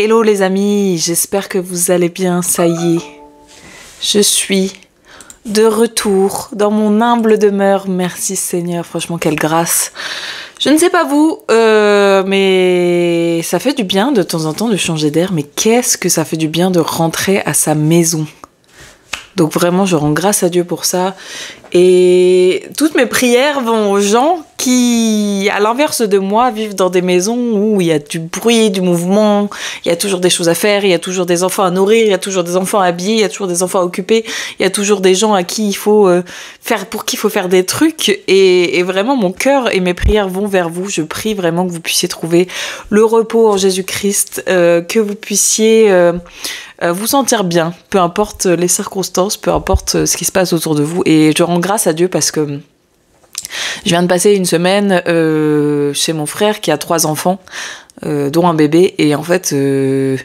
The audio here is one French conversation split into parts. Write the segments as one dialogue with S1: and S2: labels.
S1: Hello les amis, j'espère que vous allez bien, ça y est. Je suis de retour dans mon humble demeure, merci Seigneur, franchement quelle grâce. Je ne sais pas vous, mais ça fait du bien de temps en temps de changer d'air, mais qu'est-ce que ça fait du bien de rentrer à sa maison. Donc vraiment, je rends grâce à Dieu pour ça. Et toutes mes prières vont aux gens qui, à l'inverse de moi, vivent dans des maisons où il y a du bruit, du mouvement, il y a toujours des choses à faire, il y a toujours des enfants à nourrir, il y a toujours des enfants à habiller, il y a toujours des enfants à occuper, il y a toujours des gens à qui il faut pour qui il faut faire des trucs. Et vraiment, mon cœur et mes prières vont vers vous. Je prie vraiment que vous puissiez trouver le repos en Jésus-Christ, que vous puissiez vous sentir bien, peu importe les circonstances, peu importe ce qui se passe autour de vous. Et je rends grâce à Dieu parce que je viens de passer une semaine chez mon frère qui a 3 enfants, dont un bébé. Et en fait, tu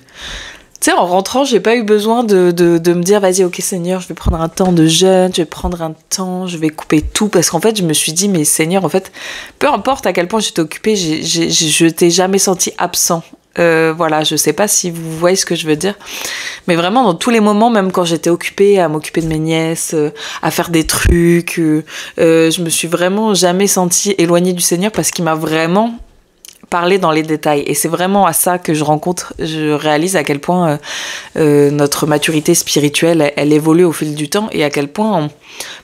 S1: sais, en rentrant, j'ai pas eu besoin de me dire, vas-y, ok Seigneur, je vais prendre un temps de jeûne, je vais prendre un temps, je vais couper tout. Parce qu'en fait, je me suis dit, mais Seigneur, en fait, peu importe à quel point j'étais occupée, je t'ai jamais senti absent. Voilà, je sais pas si vous voyez ce que je veux dire, mais vraiment dans tous les moments, même quand j'étais occupée à m'occuper de mes nièces, à faire des trucs, je me suis vraiment jamais sentie éloignée du Seigneur parce qu'il m'a vraiment parlé dans les détails. Et c'est vraiment à ça que je réalise à quel point notre maturité spirituelle, elle évolue au fil du temps et à quel point,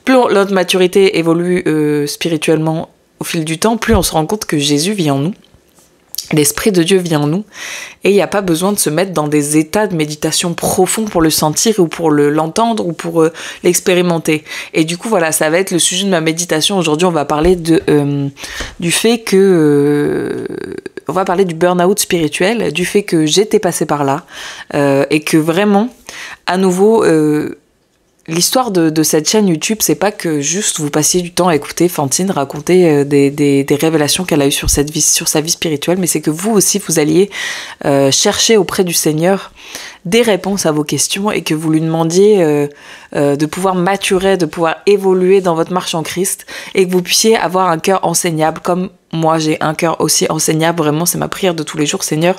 S1: plus notre maturité évolue spirituellement au fil du temps, plus on se rend compte que Jésus vit en nous. L'Esprit de Dieu vient en nous et il n'y a pas besoin de se mettre dans des états de méditation profonds pour le sentir ou pour l'entendre ou pour l'expérimenter. Et du coup, voilà, ça va être le sujet de ma méditation. Aujourd'hui, on va parler du fait que... on va parler du burn-out spirituel, du fait que j'étais passée par là et que vraiment, à nouveau... l'histoire de cette chaîne YouTube, c'est pas que juste vous passiez du temps à écouter Fantine raconter des révélations qu'elle a eues sur sa vie spirituelle, mais c'est que vous aussi, vous alliez chercher auprès du Seigneur des réponses à vos questions et que vous lui demandiez de pouvoir maturer, de pouvoir évoluer dans votre marche en Christ et que vous puissiez avoir un cœur enseignable, comme moi j'ai un cœur aussi enseignable. Vraiment, c'est ma prière de tous les jours, Seigneur.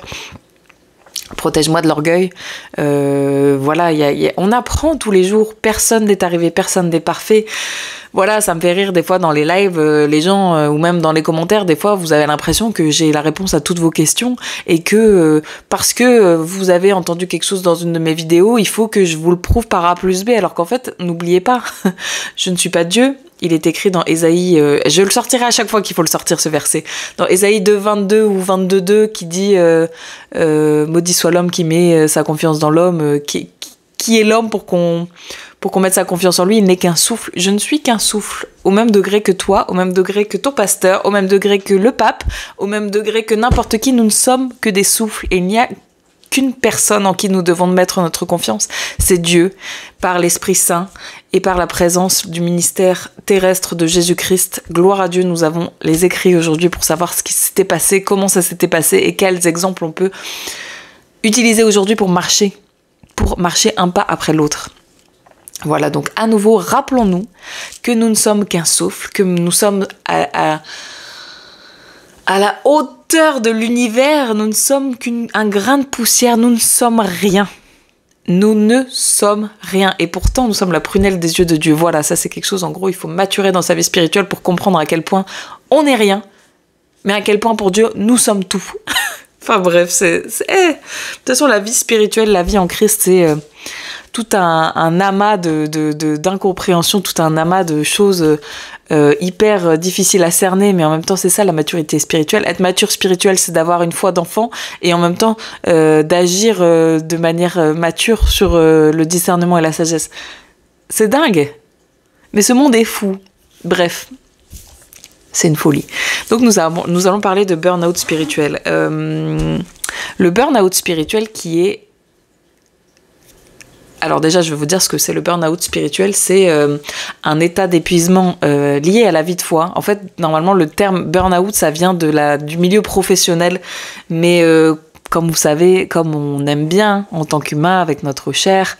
S1: Protège-moi de l'orgueil. Voilà, on apprend tous les jours. Personne n'est arrivé, personne n'est parfait. Voilà, ça me fait rire des fois dans les lives, les gens, ou même dans les commentaires, des fois, vous avez l'impression que j'ai la réponse à toutes vos questions et que parce que vous avez entendu quelque chose dans une de mes vidéos, il faut que je vous le prouve par A plus B, alors qu'en fait, n'oubliez pas, je ne suis pas Dieu. Il est écrit dans Ésaïe, je le sortirai à chaque fois qu'il faut le sortir ce verset, dans Ésaïe 2,22 ou 22,2 qui dit maudit soit l'homme qui met sa confiance dans l'homme, qui est l'homme pour qu'on mette sa confiance en lui, il n'est qu'un souffle. Je ne suis qu'un souffle, au même degré que toi, au même degré que ton pasteur, au même degré que le pape, au même degré que n'importe qui, nous ne sommes que des souffles et il n'y a qu'une personne en qui nous devons mettre notre confiance, c'est Dieu, par l'Esprit Saint et par la présence du ministère terrestre de Jésus-Christ. Gloire à Dieu, nous avons les écrits aujourd'hui pour savoir ce qui s'était passé, comment ça s'était passé et quels exemples on peut utiliser aujourd'hui pour marcher un pas après l'autre. Voilà, donc à nouveau, rappelons-nous que nous ne sommes qu'un souffle, que nous sommes à la hauteur de l'univers, nous ne sommes qu'un grain de poussière, nous ne sommes rien. Nous ne sommes rien. Et pourtant, nous sommes la prunelle des yeux de Dieu. Voilà, ça c'est quelque chose, en gros, il faut maturer dans sa vie spirituelle pour comprendre à quel point on n'est rien, mais à quel point pour Dieu, nous sommes tout. Enfin bref, de toute façon, la vie spirituelle, la vie en Christ, c'est tout un amas d'incompréhension, tout un amas de choses hyper difficiles à cerner, mais en même temps, c'est ça la maturité spirituelle. Être mature spirituelle, c'est d'avoir une foi d'enfant et en même temps d'agir de manière mature sur le discernement et la sagesse. C'est dingue, mais ce monde est fou. Bref. C'est une folie. Donc nous allons parler de burn-out spirituel. Le burn-out spirituel qui est... Alors déjà, je vais vous dire ce que c'est le burn-out spirituel. C'est un état d'épuisement lié à la vie de foi. En fait, normalement, le terme burn-out, ça vient du milieu professionnel. Mais comme vous savez, comme on aime bien en tant qu'humain avec notre chair,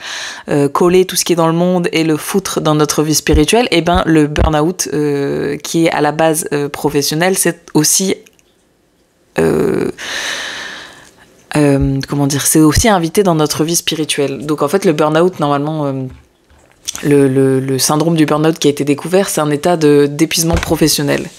S1: coller tout ce qui est dans le monde et le foutre dans notre vie spirituelle, et ben le burn-out qui est à la base professionnel, c'est aussi comment dire, c'est aussi invité dans notre vie spirituelle. Donc en fait, le burn-out, normalement, le syndrome du burn-out qui a été découvert, c'est un état d'épuisement professionnel.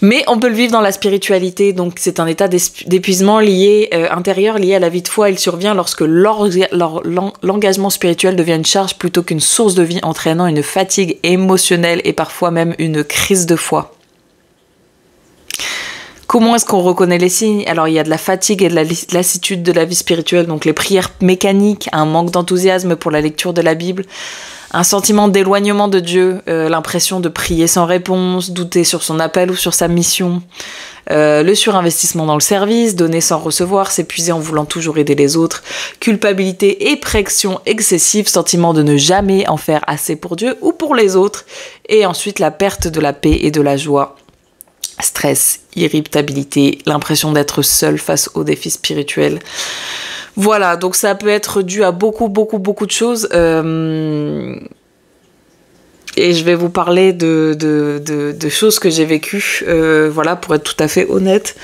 S1: Mais on peut le vivre dans la spiritualité, donc c'est un état d'épuisement intérieur lié à la vie de foi. Il survient lorsque l'engagement spirituel devient une charge plutôt qu'une source de vie, entraînant une fatigue émotionnelle et parfois même une crise de foi. Comment est-ce qu'on reconnaît les signes? Alors il y a de la fatigue et de la lassitude de la vie spirituelle, donc les prières mécaniques, un manque d'enthousiasme pour la lecture de la Bible, un sentiment d'éloignement de Dieu, l'impression de prier sans réponse, douter sur son appel ou sur sa mission, le surinvestissement dans le service, donner sans recevoir, s'épuiser en voulant toujours aider les autres, culpabilité et pression excessive, sentiment de ne jamais en faire assez pour Dieu ou pour les autres, et ensuite la perte de la paix et de la joie. Stress, irritabilité, l'impression d'être seul face aux défis spirituels. Voilà, donc ça peut être dû à beaucoup de choses. Et je vais vous parler de choses que j'ai vécues, voilà, pour être tout à fait honnête.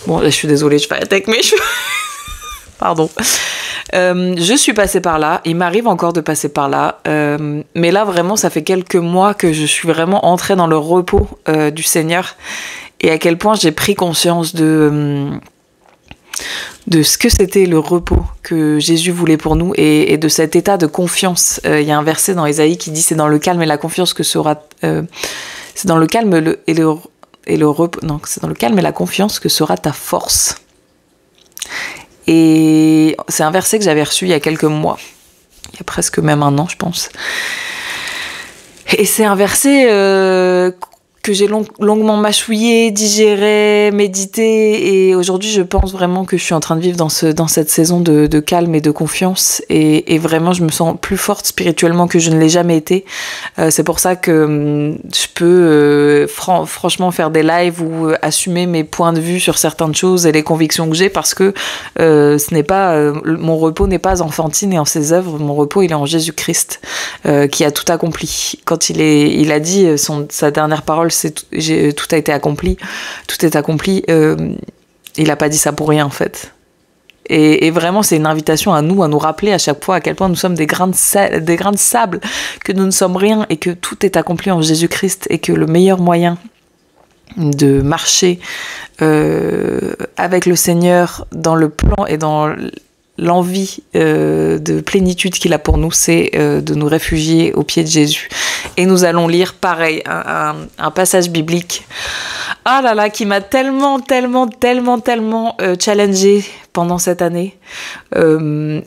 S1: Bon, là, je suis désolée, je vais arrêter avec mes cheveux. Pardon. Je suis passée par là, il m'arrive encore de passer par là, mais là, vraiment, ça fait quelques mois que je suis vraiment entrée dans le repos du Seigneur, et à quel point j'ai pris conscience de ce que c'était le repos que Jésus voulait pour nous, et de cet état de confiance. Il y a un verset dans Ésaïe qui dit: c'est dans le calme et la confiance que sera c'est dans le calme et le repos, non, c'est dans le calme et la confiance que sera ta force. Et c'est un verset que j'avais reçu il y a quelques mois, il y a presque même un an, je pense. Et c'est un verset que j'ai longuement mâchouillé, digéré, médité, et aujourd'hui je pense vraiment que je suis en train de vivre dans cette saison de calme et de confiance, et vraiment je me sens plus forte spirituellement que je ne l'ai jamais été. C'est pour ça que je peux franchement faire des lives ou assumer mes points de vue sur certaines choses et les convictions que j'ai, parce que ce n'est pas mon repos n'est pas enfantine et en ses œuvres. Mon repos, il est en Jésus-Christ, qui a tout accompli. Quand il a dit sa dernière parole, tout a été accompli, tout est accompli. Il n'a pas dit ça pour rien en fait. Et vraiment, c'est une invitation à nous rappeler à chaque fois à quel point nous sommes des grains de sable, que nous ne sommes rien et que tout est accompli en Jésus-Christ, et que le meilleur moyen de marcher avec le Seigneur dans le plan et dans l'envie de plénitude qu'il a pour nous, c'est de nous réfugier aux pieds de Jésus. Et nous allons lire pareil un passage biblique, ah là là, qui m'a tellement challengée pendant cette année,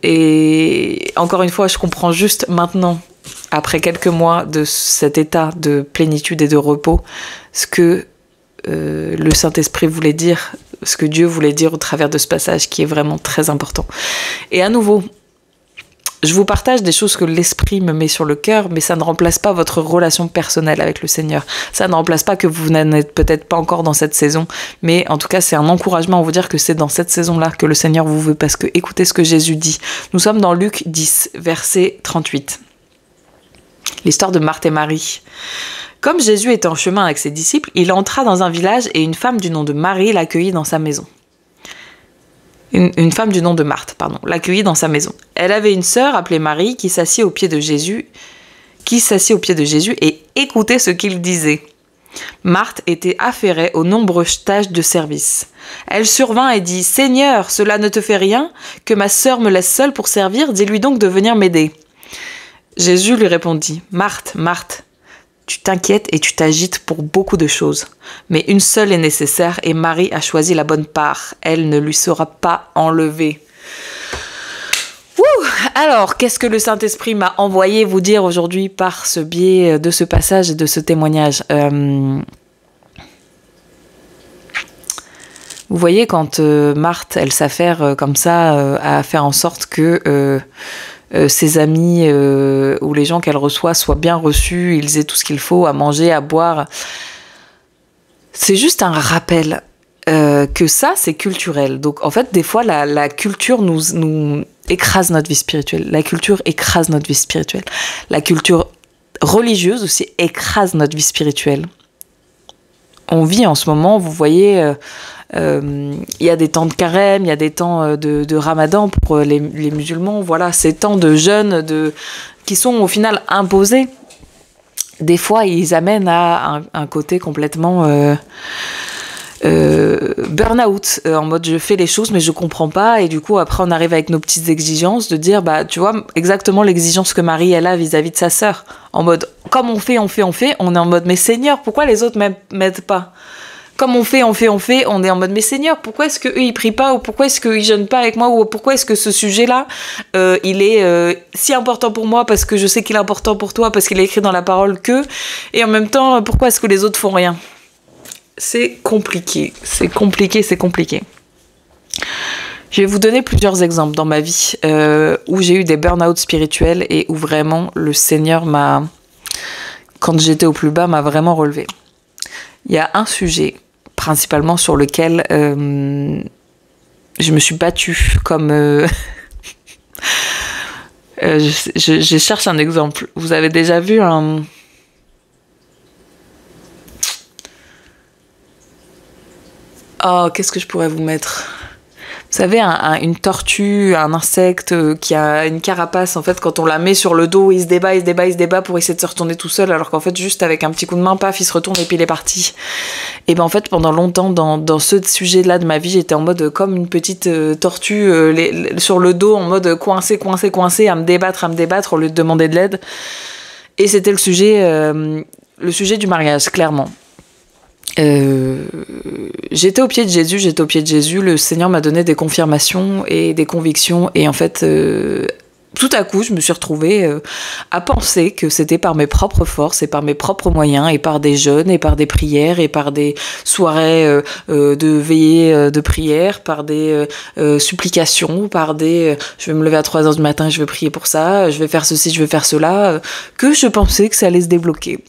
S1: et encore une fois je comprends juste maintenant, après quelques mois de cet état de plénitude et de repos, ce que le Saint-Esprit voulait dire, ce que Dieu voulait dire au travers de ce passage, qui est vraiment très important. Et à nouveau, je vous partage des choses que l'Esprit me met sur le cœur, mais ça ne remplace pas votre relation personnelle avec le Seigneur. Ça ne remplace pas que vous n'êtes peut-être pas encore dans cette saison, mais en tout cas, c'est un encouragement à vous dire que c'est dans cette saison-là que le Seigneur vous veut, parce que écoutez ce que Jésus dit. Nous sommes dans Luc 10, verset 38. L'histoire de Marthe et Marie. Comme Jésus était en chemin avec ses disciples, il entra dans un village et une femme du nom de Marie l'accueillit dans sa maison. Une femme du nom de Marthe, pardon, l'accueillit dans sa maison. Elle avait une sœur appelée Marie qui s'assit au pied de Jésus, et écoutait ce qu'il disait. Marthe était affairée aux nombreuses tâches de service. Elle survint et dit: « Seigneur, cela ne te fait rien que ma sœur me laisse seule pour servir? Dis-lui donc de venir m'aider. » Jésus lui répondit: « Marthe, Marthe, tu t'inquiètes et tu t'agites pour beaucoup de choses. Mais une seule est nécessaire, et Marie a choisi la bonne part. Elle ne lui sera pas enlevée. » Alors, qu'est-ce que le Saint-Esprit m'a envoyé vous dire aujourd'hui par ce biais de ce passage et de ce témoignage? Vous voyez, quand Marthe, elle s'affaire comme ça à faire en sorte que ses amis ou les gens qu'elle reçoit soient bien reçus, ils aient tout ce qu'il faut à manger, à boire. C'est juste un rappel que ça, c'est culturel. Donc, en fait, des fois, la culture nous écrase notre vie spirituelle. La culture écrase notre vie spirituelle. La culture religieuse aussi écrase notre vie spirituelle. on vit en ce moment, vous voyez, il y a des temps de carême, il y a des temps de ramadan pour les musulmans, voilà, ces temps de jeûne qui sont au final imposés. Des fois, ils amènent à un côté complètement burn-out, en mode je fais les choses mais je comprends pas, et du coup après on arrive avec nos petites exigences de dire, bah tu vois, exactement l'exigence que Marie elle a vis-à-vis de sa sœur, en mode comme on est en mode mais Seigneur, pourquoi les autres m'aident pas? Comme on est en mode mais Seigneur, pourquoi est-ce qu'eux ils prient pas, ou pourquoi est-ce qu'ils jeûnent pas avec moi, ou pourquoi est-ce que ce sujet-là il est si important pour moi parce que je sais qu'il est important pour toi parce qu'il est écrit dans la parole que, et en même temps pourquoi est-ce que les autres font rien? C'est compliqué. Je vais vous donner plusieurs exemples dans ma vie où j'ai eu des burn-out spirituels et où vraiment le Seigneur quand j'étais au plus bas, m'a vraiment relevé. Il y a un sujet principalement sur lequel je me suis battue comme... je cherche un exemple. Vous avez déjà vu un... Oh, qu'est-ce que je pourrais vous mettre? Vous savez, une tortue, un insecte qui a une carapace, en fait, quand on la met sur le dos, il se débat pour essayer de se retourner tout seul, alors qu'en fait, juste avec un petit coup de main, paf, il se retourne et puis il est parti. Et ben en fait, pendant longtemps, dans ce sujet-là de ma vie, j'étais en mode comme une petite tortue sur le dos, en mode coincée, à me débattre au lieu de demander de l'aide. Et c'était le sujet du mariage, clairement. J'étais au pied de Jésus, le Seigneur m'a donné des confirmations et des convictions, et en fait tout à coup je me suis retrouvée à penser que c'était par mes propres forces et par mes propres moyens et par des jeûnes et par des prières et par des soirées de veillée de prière, par des supplications, par des je vais me lever à 3h du matin, je vais prier pour ça, je vais faire ceci, je vais faire cela, que je pensais que ça allait se débloquer.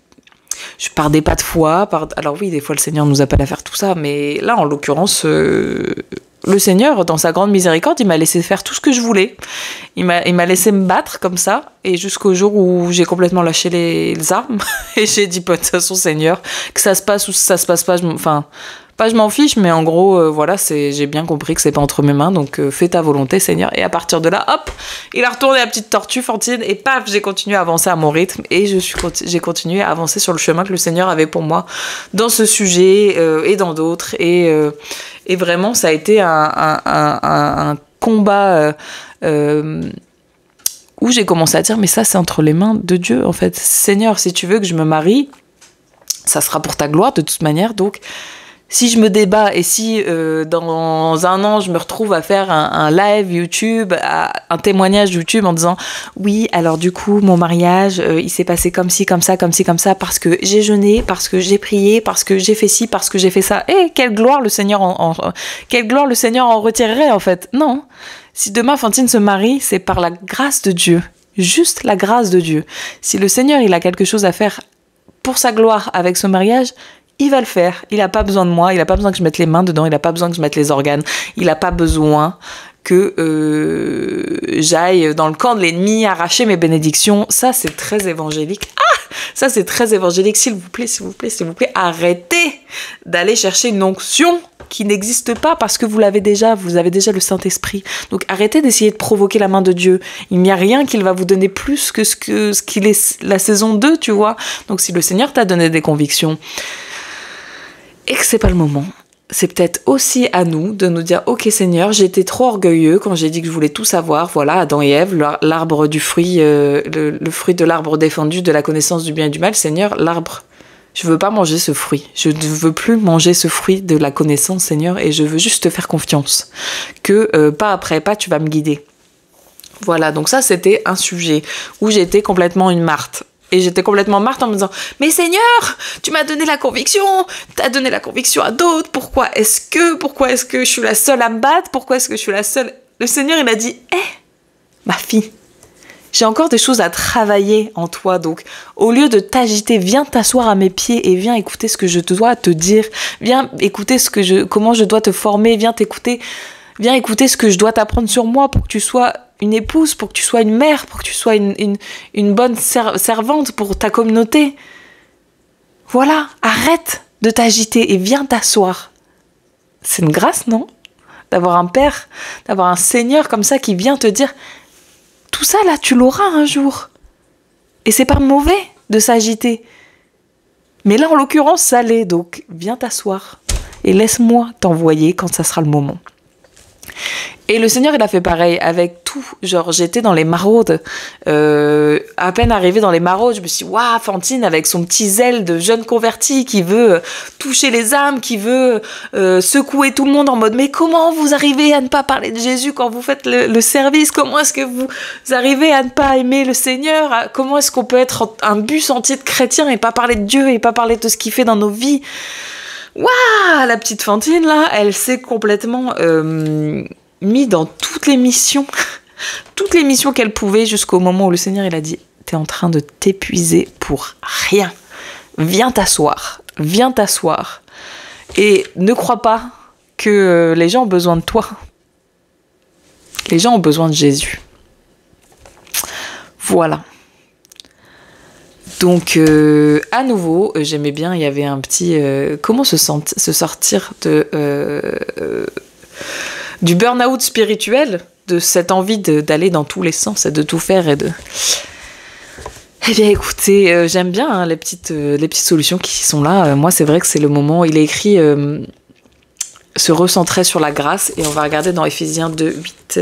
S1: Par des pas de foi, alors oui, des fois le Seigneur nous appelle à faire tout ça, mais là en l'occurrence le Seigneur, dans sa grande miséricorde, il m'a laissé faire tout ce que je voulais. Il m'a laissé me battre comme ça, et jusqu'au jour où j'ai complètement lâché les armes et j'ai dit, de toute façon Seigneur, que ça se passe ou ça se passe pas, je m'en fiche, mais en gros, voilà, j'ai bien compris que c'est pas entre mes mains, donc fais ta volonté, Seigneur. Et à partir de là, hop, il a retourné la petite tortue Fantine, et paf, j'ai continué à avancer à mon rythme, et j'ai continué à avancer sur le chemin que le Seigneur avait pour moi dans ce sujet et dans d'autres, et vraiment, ça a été un combat où j'ai commencé à dire, mais ça, c'est entre les mains de Dieu, en fait. Seigneur, si tu veux que je me marie, ça sera pour ta gloire, de toute manière, donc... Si je me débat et si dans un an je me retrouve à faire un live YouTube, un témoignage YouTube en disant oui, alors du coup mon mariage il s'est passé comme ci, comme ça, parce que j'ai jeûné, parce que j'ai prié, parce que j'ai fait ci, parce que j'ai fait ça. Et quelle gloire le Seigneur en retirerait en fait. Non, si demain Fantine se marie, c'est par la grâce de Dieu, juste la grâce de Dieu. Si le Seigneur il a quelque chose à faire pour sa gloire avec ce mariage, il va le faire. Il n'a pas besoin de moi, il n'a pas besoin que je mette les mains dedans, il n'a pas besoin que je mette les organes, il n'a pas besoin que j'aille dans le camp de l'ennemi arracher mes bénédictions. Ça, c'est très évangélique. Ça, c'est très évangélique. S'il vous plaît, arrêtez d'aller chercher une onction qui n'existe pas parce que vous avez déjà le Saint-Esprit. Donc arrêtez d'essayer de provoquer la main de Dieu. Il n'y a rien qu'il va vous donner plus que ce qu'il est la saison 2, tu vois. Donc si le Seigneur t'a donné des convictions, et que c'est pas le moment, c'est peut-être aussi à nous de nous dire ok Seigneur, j'étais trop orgueilleux quand j'ai dit que je voulais tout savoir. Voilà, Adam et Ève, l'arbre du fruit, le fruit de l'arbre défendu de la connaissance du bien et du mal. Seigneur, l'arbre, je veux pas manger ce fruit, je ne veux plus manger ce fruit de la connaissance, Seigneur, et je veux juste te faire confiance que pas après pas tu vas me guider. Voilà, donc ça c'était un sujet où j'étais complètement une Marthe. Et j'étais complètement Marthe en me disant « Mais Seigneur, tu m'as donné la conviction, t'as donné la conviction à d'autres, pourquoi est-ce que je suis la seule à me battre? Pourquoi est-ce que je suis la seule ?» Le Seigneur, il m'a dit « ma fille, j'ai encore des choses à travailler en toi, donc au lieu de t'agiter, viens t'asseoir à mes pieds et viens écouter ce que je dois te dire, viens écouter comment je dois te former, viens écouter ce que je dois t'apprendre sur moi pour que tu sois une épouse, pour que tu sois une mère, pour que tu sois une bonne servante pour ta communauté. Voilà, arrête de t'agiter et viens t'asseoir. C'est une grâce, non? D'avoir un père, d'avoir un Seigneur comme ça qui vient te dire tout ça là, tu l'auras un jour. Et c'est pas mauvais de s'agiter. Mais là, en l'occurrence, ça l'est. Donc, viens t'asseoir et laisse-moi t'envoyer quand ça sera le moment. Et le Seigneur, il a fait pareil avec tout. Genre, j'étais dans les maraudes. À peine arrivée dans les maraudes, je me suis dit, waouh, Fantine, avec son petit zèle de jeune converti qui veut toucher les âmes, qui veut secouer tout le monde en mode, mais comment vous arrivez à ne pas parler de Jésus quand vous faites le service? Comment est-ce que vous arrivez à ne pas aimer le Seigneur? Comment est-ce qu'on peut être un bus entier de chrétiens et pas parler de Dieu et pas parler de ce qu'il fait dans nos vies? Waouh, la petite Fantine, là, elle s'est complètement mis dans toutes les missions qu'elle pouvait jusqu'au moment où le Seigneur, il a dit, t'es en train de t'épuiser pour rien. Viens t'asseoir. Et ne crois pas que les gens ont besoin de toi. Les gens ont besoin de Jésus. Voilà. Donc, à nouveau, j'aimais bien, il y avait un petit... comment se sortir du burn-out spirituel, de cette envie d'aller dans tous les sens et de tout faire et de... Eh bien, écoutez, j'aime bien hein, les petites solutions qui sont là. Moi, c'est vrai que c'est le moment où il est écrit se recentrer sur la grâce. Et on va regarder dans Éphésiens 2, 8...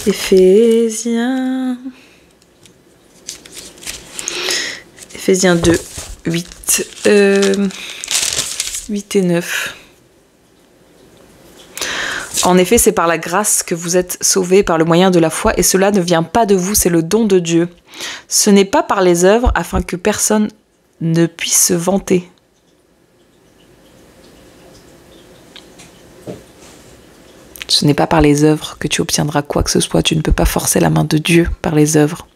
S1: Éphésiens 2, 8 et 9. En effet, c'est par la grâce que vous êtes sauvés par le moyen de la foi, et cela ne vient pas de vous, c'est le don de Dieu. Ce n'est pas par les œuvres, afin que personne ne puisse se vanter. Ce n'est pas par les œuvres que tu obtiendras quoi que ce soit. Tu ne peux pas forcer la main de Dieu par les œuvres.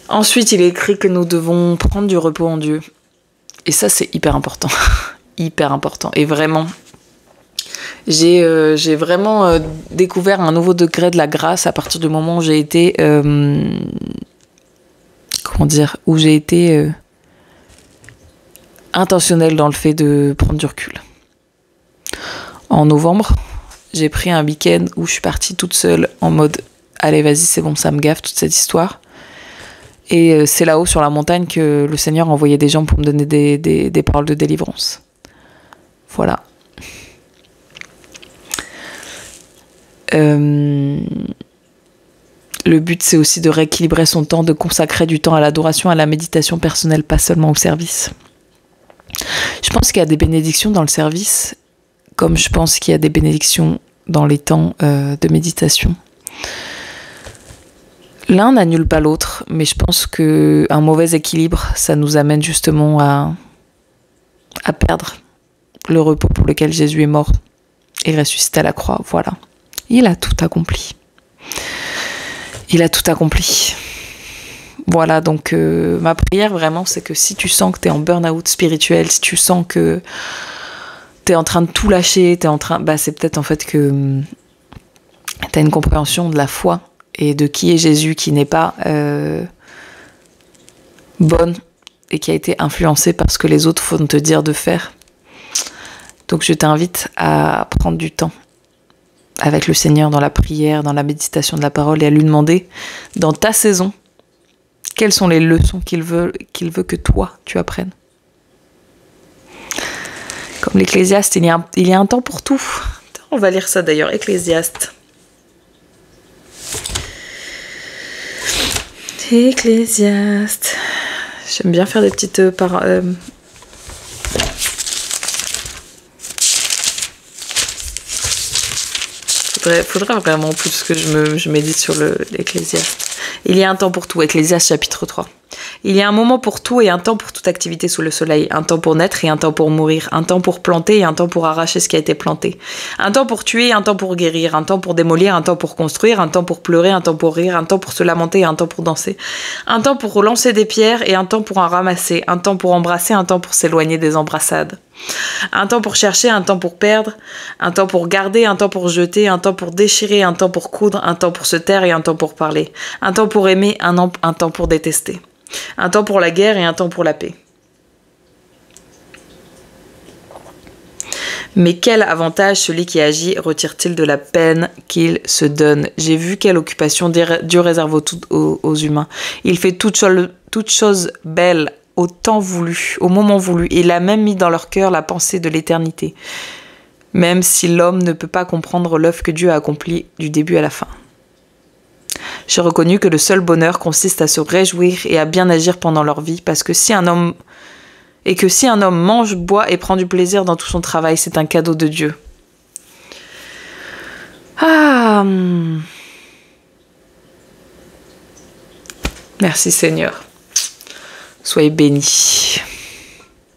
S1: Ensuite, il est écrit que nous devons prendre du repos en Dieu. Et ça, c'est hyper important. Hyper important. Et vraiment, j'ai vraiment découvert un nouveau degré de la grâce à partir du moment où j'ai été... où j'ai été intentionnelle dans le fait de prendre du recul. En novembre, j'ai pris un week-end où je suis partie toute seule en mode « Allez, vas-y, c'est bon, ça me gaffe, toute cette histoire ». Et c'est là-haut sur la montagne que le Seigneur a envoyé des gens pour me donner des paroles de délivrance. Voilà. Le but, c'est aussi de rééquilibrer son temps, de consacrer du temps à l'adoration, à la méditation personnelle, pas seulement au service. Je pense qu'il y a des bénédictions dans le service, comme je pense qu'il y a des bénédictions dans les temps de méditation. L'un n'annule pas l'autre, mais je pense qu'un mauvais équilibre, ça nous amène justement à perdre le repos pour lequel Jésus est mort et ressuscité à la croix. Voilà. Il a tout accompli. Il a tout accompli. Voilà, donc ma prière vraiment, c'est que si tu sens que tu es en burn-out spirituel, si tu sens que tu es en train de tout lâcher, c'est peut-être en fait que tu as une compréhension de la foi et de qui est Jésus, qui n'est pas bonne et qui a été influencée par ce que les autres vont te dire de faire. Donc je t'invite à prendre du temps avec le Seigneur dans la prière, dans la méditation de la parole et à lui demander dans ta saison quelles sont les leçons qu'il veut que toi tu apprennes. Comme l'Ecclésiaste, il y a un temps pour tout. On va lire ça d'ailleurs, Ecclésiaste. Ecclésiaste. J'aime bien faire des petites Faudrait vraiment plus que je médite sur l'Ecclésiaste. Il y a un temps pour tout, Ecclésiaste chapitre 3. Il y a un moment pour tout et un temps pour toute activité sous le soleil. Un temps pour naître et un temps pour mourir. Un temps pour planter et un temps pour arracher ce qui a été planté. Un temps pour tuer et un temps pour guérir. Un temps pour démolir, un temps pour construire. Un temps pour pleurer, un temps pour rire. Un temps pour se lamenter et un temps pour danser. Un temps pour lancer des pierres et un temps pour en ramasser. Un temps pour embrasser, un temps pour s'éloigner des embrassades. Un temps pour chercher, un temps pour perdre. Un temps pour garder, un temps pour jeter. Un temps pour déchirer, un temps pour coudre. Un temps pour se taire et un temps pour parler. Un temps pour aimer, un temps pour détester. Un temps pour la guerre et un temps pour la paix. Mais quel avantage celui qui agit retire-t-il de la peine qu'il se donne? J'ai vu quelle occupation Dieu réserve aux humains. Il fait toute chose belle au temps voulu, au moment voulu. Il a même mis dans leur cœur la pensée de l'éternité. Même si l'homme ne peut pas comprendre l'œuvre que Dieu a accomplie du début à la fin. J'ai reconnu que le seul bonheur consiste à se réjouir et à bien agir pendant leur vie, parce que si un homme mange, boit et prend du plaisir dans tout son travail, c'est un cadeau de Dieu. Merci Seigneur. Soyez bénis.